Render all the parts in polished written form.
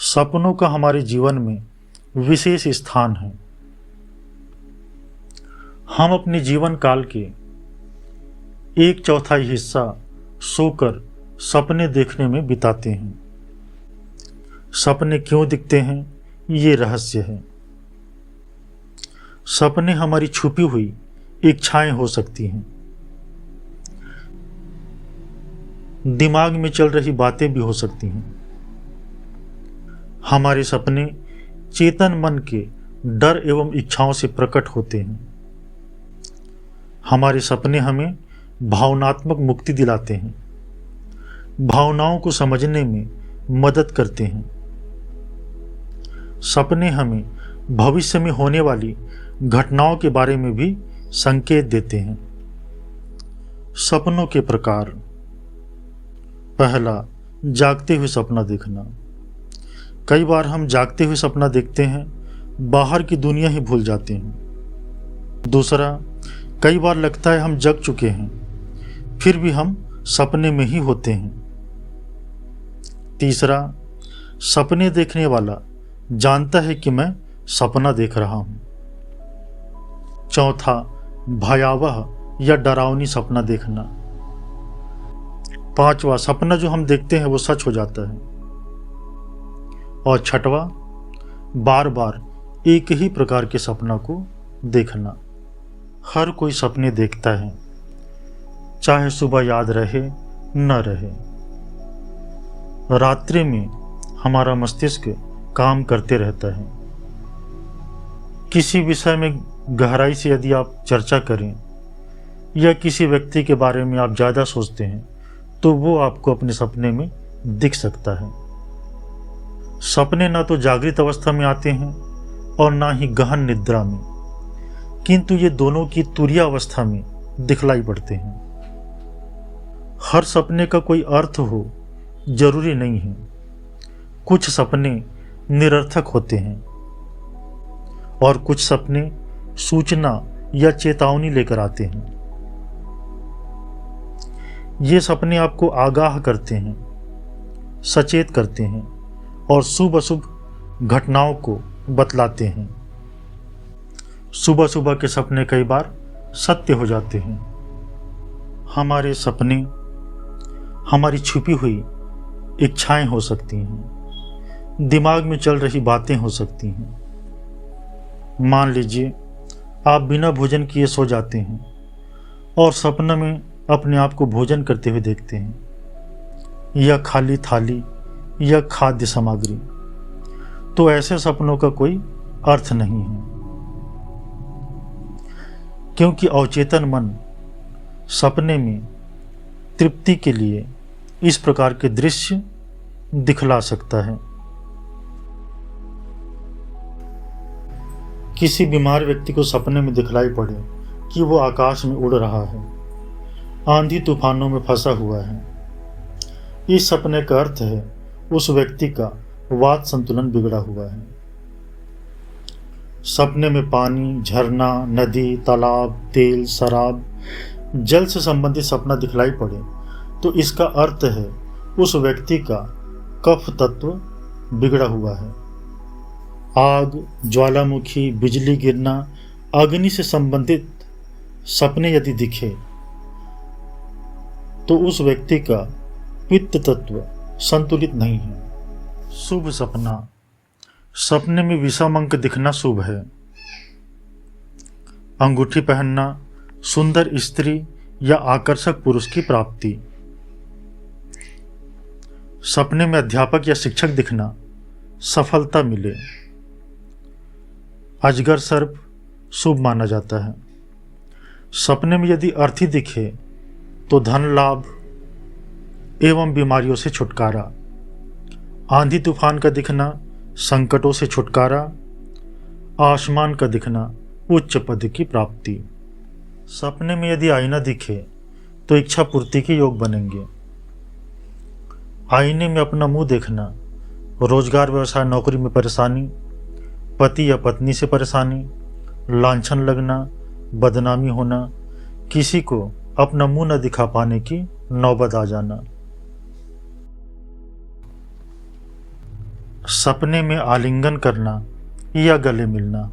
सपनों का हमारे जीवन में विशेष स्थान है। हम अपने जीवन काल के 1/4 हिस्सा सोकर सपने देखने में बिताते हैं। सपने क्यों दिखते हैं, ये रहस्य है। सपने हमारी छुपी हुई इच्छाएं हो सकती हैं, दिमाग में चल रही बातें भी हो सकती हैं। हमारे सपने चेतन मन के डर एवं इच्छाओं से प्रकट होते हैं। हमारे सपने हमें भावनात्मक मुक्ति दिलाते हैं, भावनाओं को समझने में मदद करते हैं। सपने हमें भविष्य में होने वाली घटनाओं के बारे में भी संकेत देते हैं। सपनों के प्रकार। पहला, जागते हुए सपना देखना। कई बार हम जागते हुए सपना देखते हैं, बाहर की दुनिया ही भूल जाते हैं। दूसरा, कई बार लगता है हम जग चुके हैं, फिर भी हम सपने में ही होते हैं। तीसरा, सपने देखने वाला जानता है कि मैं सपना देख रहा हूं। चौथा, भयावह या डरावनी सपना देखना। पांचवा, सपना जो हम देखते हैं वो सच हो जाता है। और छठवा, बार बार एक ही प्रकार के सपना को देखना। हर कोई सपने देखता है, चाहे सुबह याद रहे न रहे। रात्रि में हमारा मस्तिष्क काम करते रहता है। किसी विषय में गहराई से यदि आप चर्चा करें या किसी व्यक्ति के बारे में आप ज़्यादा सोचते हैं तो वो आपको अपने सपने में दिख सकता है। सपने ना तो जागृत अवस्था में आते हैं और ना ही गहन निद्रा में, किंतु ये दोनों की तुरीय अवस्था में दिखलाई पड़ते हैं। हर सपने का कोई अर्थ हो जरूरी नहीं है। कुछ सपने निरर्थक होते हैं और कुछ सपने सूचना या चेतावनी लेकर आते हैं। ये सपने आपको आगाह करते हैं, सचेत करते हैं और शुभ अशुभ घटनाओं को बतलाते हैं। सुबह सुबह के सपने कई बार सत्य हो जाते हैं। हमारे सपने हमारी छुपी हुई इच्छाएं हो सकती हैं, दिमाग में चल रही बातें हो सकती हैं। मान लीजिए आप बिना भोजन किए सो जाते हैं और सपने में अपने आप को भोजन करते हुए देखते हैं, या खाली थाली या खाद्य सामग्री, तो ऐसे सपनों का कोई अर्थ नहीं है, क्योंकि अवचेतन मन सपने में तृप्ति के लिए इस प्रकार के दृश्य दिखला सकता है। किसी बीमार व्यक्ति को सपने में दिखलाई पड़े कि वो आकाश में उड़ रहा है, आंधी तूफानों में फंसा हुआ है। इस सपने का अर्थ है उस व्यक्ति का वात संतुलन बिगड़ा हुआ है। सपने में पानी, झरना, नदी, तालाब, तेल, शराब, जल से संबंधित सपना दिखलाई पड़े तो इसका अर्थ है उस व्यक्ति का कफ तत्व बिगड़ा हुआ है। आग, ज्वालामुखी, बिजली गिरना, अग्नि से संबंधित सपने यदि दिखे तो उस व्यक्ति का पित्त तत्व संतुलित नहीं है। शुभ सपना। सपने में विषम अंक दिखना शुभ है। अंगूठी पहनना, सुंदर स्त्री या आकर्षक पुरुष की प्राप्ति। सपने में अध्यापक या शिक्षक दिखना, सफलता मिले। अजगर सर्प शुभ माना जाता है। सपने में यदि अर्थी दिखे तो धन लाभ एवं बीमारियों से छुटकारा। आंधी तूफान का दिखना, संकटों से छुटकारा। आसमान का दिखना, उच्च पद की प्राप्ति। सपने में यदि आईना दिखे तो इच्छा पूर्ति के योग बनेंगे। आईने में अपना मुंह देखना, रोजगार, व्यवसाय, नौकरी में परेशानी, पति या पत्नी से परेशानी, लांछन लगना, बदनामी होना, किसी को अपना मुंह न दिखा पाने की नौबत आ जाना। सपने में आलिंगन करना या गले मिलना।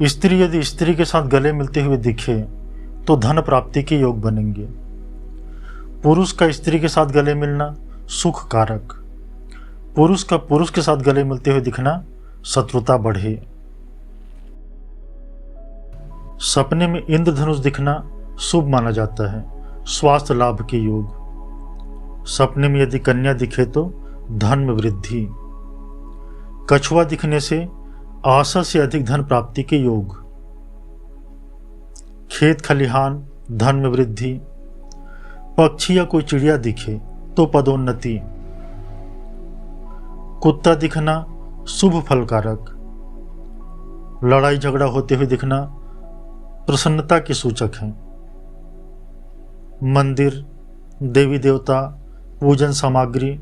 स्त्री यदि स्त्री के साथ गले मिलते हुए दिखे तो धन प्राप्ति के योग बनेंगे। पुरुष का स्त्री के साथ गले मिलना सुख कारक। पुरुष का पुरुष के साथ गले मिलते हुए दिखना शत्रुता बढ़े। सपने में इंद्रधनुष दिखना शुभ माना जाता है, स्वास्थ्य लाभ के योग। सपने में यदि कन्या दिखे तो धन में वृद्धि। कछुआ दिखने से आशा से अधिक धन प्राप्ति के योग। खेत खलिहान धन में वृद्धि। पक्षी या कोई चिड़िया दिखे तो पदोन्नति। कुत्ता दिखना शुभ फलकारक। लड़ाई झगड़ा होते हुए दिखना प्रसन्नता के सूचक है। मंदिर, देवी देवता, पूजन सामग्री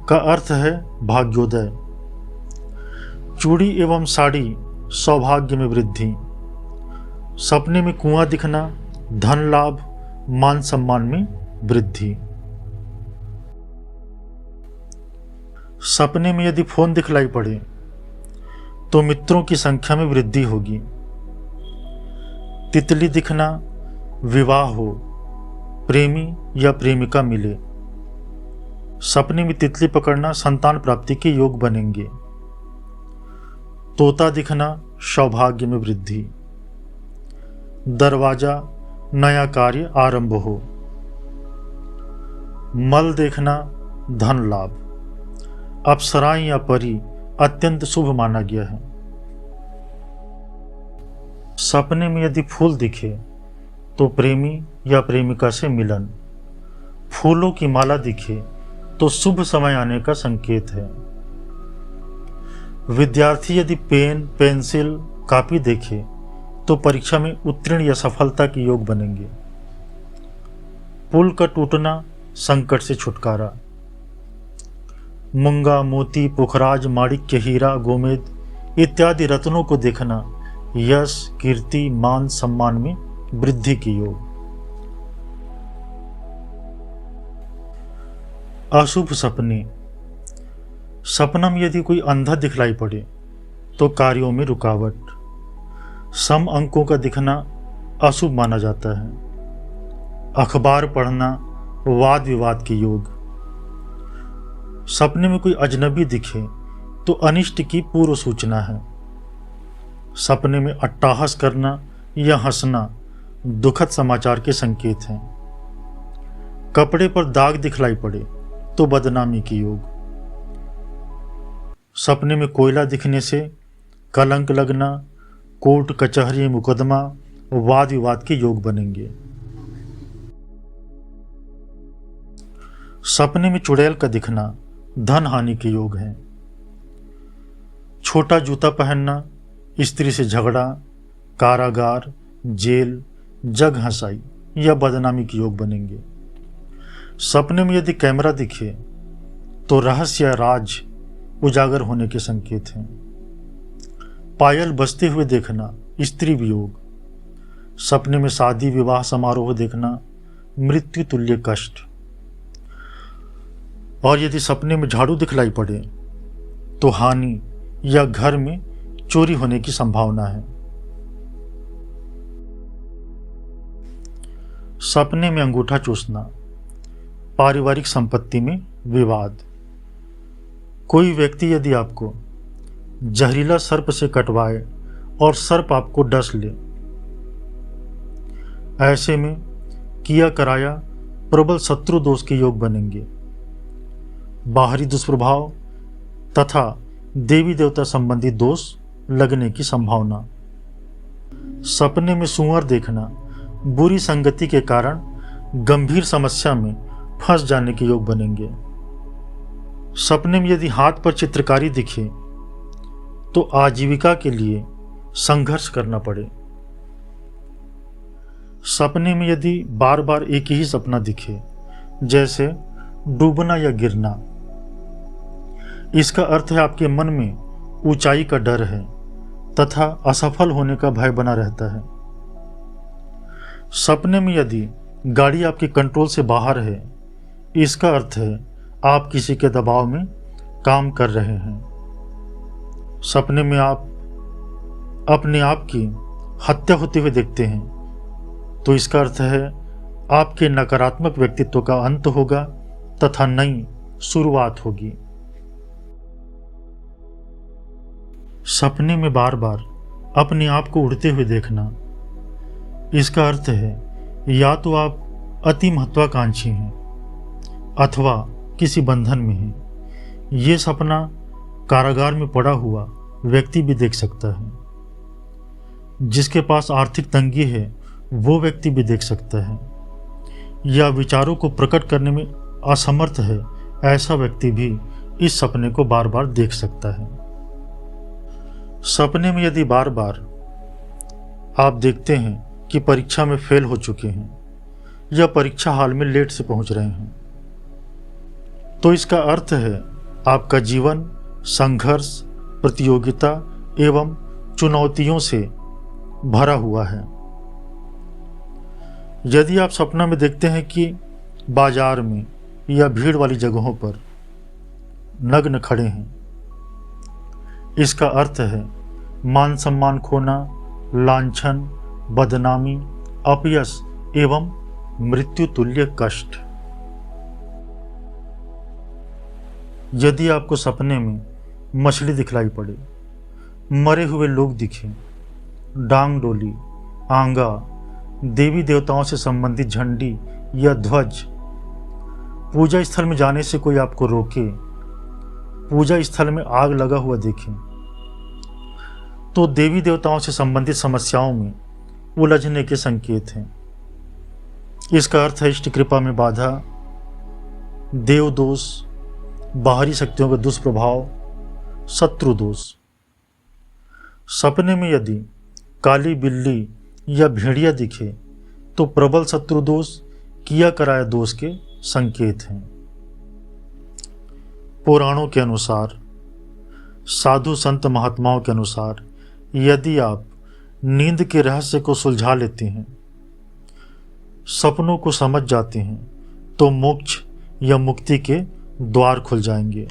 का अर्थ है भाग्योदय। चूड़ी एवं साड़ी सौभाग्य में वृद्धि। सपने में कुआं दिखना धन लाभ, मान सम्मान में वृद्धि। सपने में यदि फोन दिखलाई पड़े तो मित्रों की संख्या में वृद्धि होगी। तितली दिखना विवाह हो, प्रेमी या प्रेमिका मिले। सपने में तितली पकड़ना संतान प्राप्ति के योग बनेंगे। तोता दिखना सौभाग्य में वृद्धि। दरवाजा नया कार्य आरंभ हो। मल देखना धन लाभ। अप्सराएं या परी अत्यंत शुभ माना गया है। सपने में यदि फूल दिखे तो प्रेमी या प्रेमिका से मिलन। फूलों की माला दिखे तो शुभ समय आने का संकेत है। विद्यार्थी यदि पेन, पेंसिल, कॉपी देखे तो परीक्षा में उत्तीर्ण या सफलता के योग बनेंगे। पुल का टूटना संकट से छुटकारा। मूंगा, मोती, पुखराज, माणिक्य, हीरा, गोमेद इत्यादि रत्नों को देखना यश, कीर्ति, मान सम्मान में वृद्धि की योग। अशुभ सपने। सपना में यदि कोई अंधा दिखलाई पड़े तो कार्यों में रुकावट। सम अंकों का दिखना अशुभ माना जाता है। अखबार पढ़ना वाद विवाद के योग। सपने में कोई अजनबी दिखे तो अनिष्ट की पूर्व सूचना है। सपने में अट्टहास करना या हंसना दुखद समाचार के संकेत हैं। कपड़े पर दाग दिखलाई पड़े तो बदनामी की योग। सपने में कोयला दिखने से कलंक लगना, कोर्ट कचहरी मुकदमा वाद विवाद के योग बनेंगे। सपने में चुड़ैल का दिखना धन हानि के योग हैं। छोटा जूता पहनना स्त्री से झगड़ा, कारागार, जेल, जग हंसाई या बदनामी के योग बनेंगे। सपने में यदि कैमरा दिखे तो रहस्य या राज उजागर होने के संकेत हैं। पायल बजते हुए देखना स्त्री वियोग। सपने में शादी विवाह समारोह देखना मृत्यु तुल्य कष्ट। और यदि सपने में झाड़ू दिखलाई पड़े तो हानि या घर में चोरी होने की संभावना है। सपने में अंगूठा चूसना पारिवारिक संपत्ति में विवाद। कोई व्यक्ति यदि आपको जहरीला सर्प से कटवाए और सर्प आपको डस ले, ऐसे में किया कराया प्रबल शत्रु दोष के योग बनेंगे। बाहरी दुष्प्रभाव तथा देवी देवता संबंधी दोष लगने की संभावना। सपने में सूअर देखना बुरी संगति के कारण गंभीर समस्या में फंस जाने के योग बनेंगे। सपने में यदि हाथ पर चित्रकारी दिखे तो आजीविका के लिए संघर्ष करना पड़े। सपने में यदि बार बार एक ही सपना दिखे, जैसे डूबना या गिरना, इसका अर्थ है आपके मन में ऊंचाई का डर है तथा असफल होने का भय बना रहता है। सपने में यदि गाड़ी आपके कंट्रोल से बाहर है, इसका अर्थ है आप किसी के दबाव में काम कर रहे हैं। सपने में आप अपने आप की हत्या होते हुए देखते हैं, तो इसका अर्थ है आपके नकारात्मक व्यक्तित्व का अंत होगा तथा नई शुरुआत होगी। सपने में बार बार अपने आप को उड़ते हुए देखना, इसका अर्थ है या तो आप अति महत्वाकांक्षी हैं अथवा किसी बंधन में हैं। ये सपना कारागार में पड़ा हुआ व्यक्ति भी देख सकता है, जिसके पास आर्थिक तंगी है वो व्यक्ति भी देख सकता है, या विचारों को प्रकट करने में असमर्थ है ऐसा व्यक्ति भी इस सपने को बार बार देख सकता है। सपने में यदि बार बार आप देखते हैं कि परीक्षा में फेल हो चुके हैं या परीक्षा हाल में लेट से पहुंच रहे हैं, तो इसका अर्थ है आपका जीवन संघर्ष, प्रतियोगिता एवं चुनौतियों से भरा हुआ है। यदि आप सपना में देखते हैं कि बाजार में या भीड़ वाली जगहों पर नग्न खड़े हैं, इसका अर्थ है मान सम्मान खोना, लांछन, बदनामी, अपयश एवं मृत्यु तुल्य कष्ट। यदि आपको सपने में मछली दिखलाई पड़े, मरे हुए लोग दिखें, डांग डोली, आंगा, देवी देवताओं से संबंधित झंडी या ध्वज, पूजा स्थल में जाने से कोई आपको रोके, पूजा स्थल में आग लगा हुआ देखें, तो देवी देवताओं से संबंधित समस्याओं में उलझने के संकेत हैं। इसका अर्थ है इष्ट कृपा में बाधा, देव दोष, बाहरी शक्तियों का दुष्प्रभाव, शत्रु दोष। सपने में यदि काली बिल्ली या भेड़िया दिखे तो प्रबल शत्रु दोष, किया कराया दोष के संकेत हैं। पुराणों के अनुसार, साधु संत महात्माओं के अनुसार, यदि आप नींद के रहस्य को सुलझा लेते हैं, सपनों को समझ जाते हैं, तो मोक्ष या मुक्ति के द्वार खुल जाएंगे।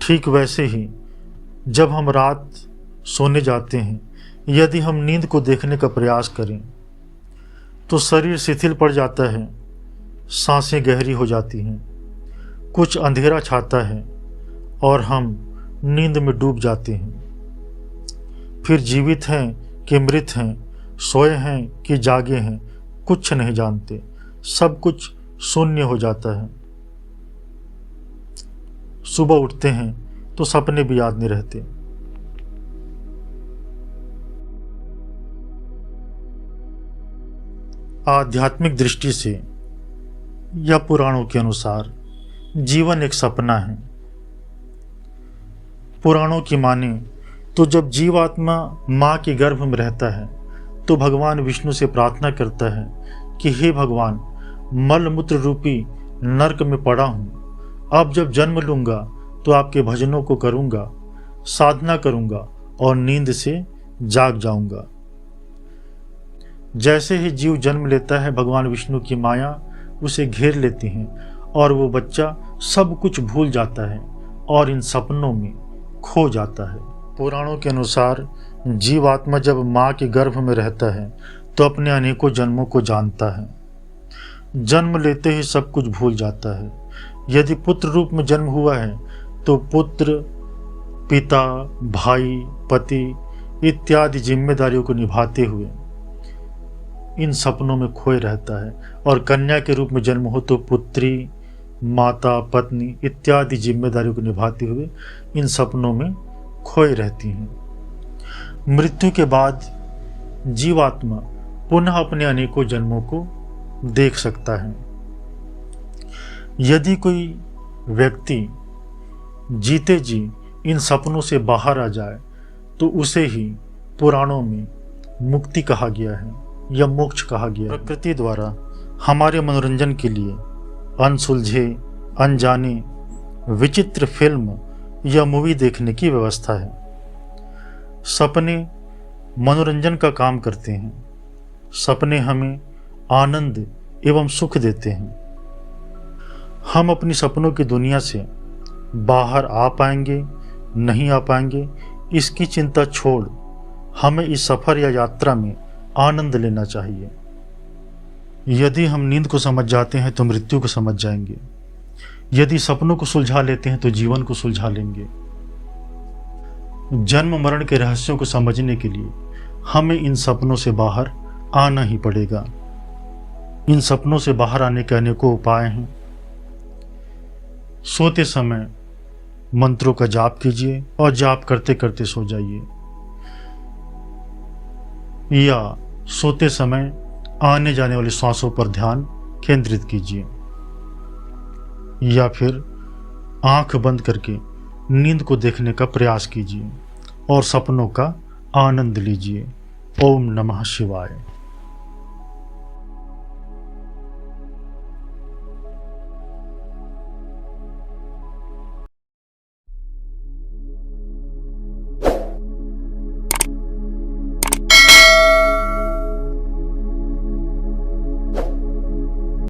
ठीक वैसे ही जब हम रात सोने जाते हैं, यदि हम नींद को देखने का प्रयास करें तो शरीर शिथिल पड़ जाता है, सांसें गहरी हो जाती हैं, कुछ अंधेरा छाता है और हम नींद में डूब जाते हैं। फिर जीवित हैं कि मृत हैं, सोए हैं कि जागे हैं, कुछ नहीं जानते, सब कुछ शून्य हो जाता है। सुबह उठते हैं तो सपने भी याद नहीं रहते। आध्यात्मिक दृष्टि से या पुराणों के अनुसार जीवन एक सपना है। पुराणों की माने तो जब जीवात्मा माँ के गर्भ में रहता है तो भगवान विष्णु से प्रार्थना करता है कि हे भगवान, मल मूत्र रूपी नरक में पड़ा हूँ, अब जब जन्म लूँगा तो आपके भजनों को करूँगा, साधना करूँगा और नींद से जाग जाऊँगा। जैसे ही जीव जन्म लेता है, भगवान विष्णु की माया उसे घेर लेती है और वो बच्चा सब कुछ भूल जाता है और इन सपनों में खो जाता है। पुराणों के अनुसार जीवात्मा जब माँ के गर्भ में रहता है तो अपने अनेकों जन्मों को जानता है। जन्म लेते ही सब कुछ भूल जाता है। यदि पुत्र रूप में जन्म हुआ है तो पुत्र, पिता, भाई, पति इत्यादि जिम्मेदारियों को निभाते हुए इन सपनों में खोए रहता है, और कन्या के रूप में जन्म हो तो पुत्री, माता, पत्नी इत्यादि जिम्मेदारियों को निभाते हुए इन सपनों में खोए रहती हैं। मृत्यु के बाद जीवात्मा पुनः अपने अनेकों जन्मों को देख सकता है। यदि कोई व्यक्ति जीते जी इन सपनों से बाहर आ जाए तो उसे ही पुराणों में मुक्ति कहा गया है या मोक्ष कहा गया है। प्रकृति द्वारा हमारे मनोरंजन के लिए अनसुलझे, अनजाने, विचित्र फिल्म या मूवी देखने की व्यवस्था है। सपने मनोरंजन का काम करते हैं। सपने हमें आनंद एवं सुख देते हैं। हम अपनी सपनों की दुनिया से बाहर आ पाएंगे नहीं आ पाएंगे, इसकी चिंता छोड़ हमें इस सफ़र या यात्रा में आनंद लेना चाहिए। यदि हम नींद को समझ जाते हैं तो मृत्यु को समझ जाएंगे। यदि सपनों को सुलझा लेते हैं तो जीवन को सुलझा लेंगे। जन्म मरण के रहस्यों को समझने के लिए हमें इन सपनों से बाहर आना ही पड़ेगा। इन सपनों से बाहर आने के अनेकों उपाय हैं। सोते समय मंत्रों का जाप कीजिए और जाप करते करते सो जाइए, या सोते समय आने जाने वाली सांसों पर ध्यान केंद्रित कीजिए, या फिर आंख बंद करके नींद को देखने का प्रयास कीजिए और सपनों का आनंद लीजिए। ओम नमः शिवाय।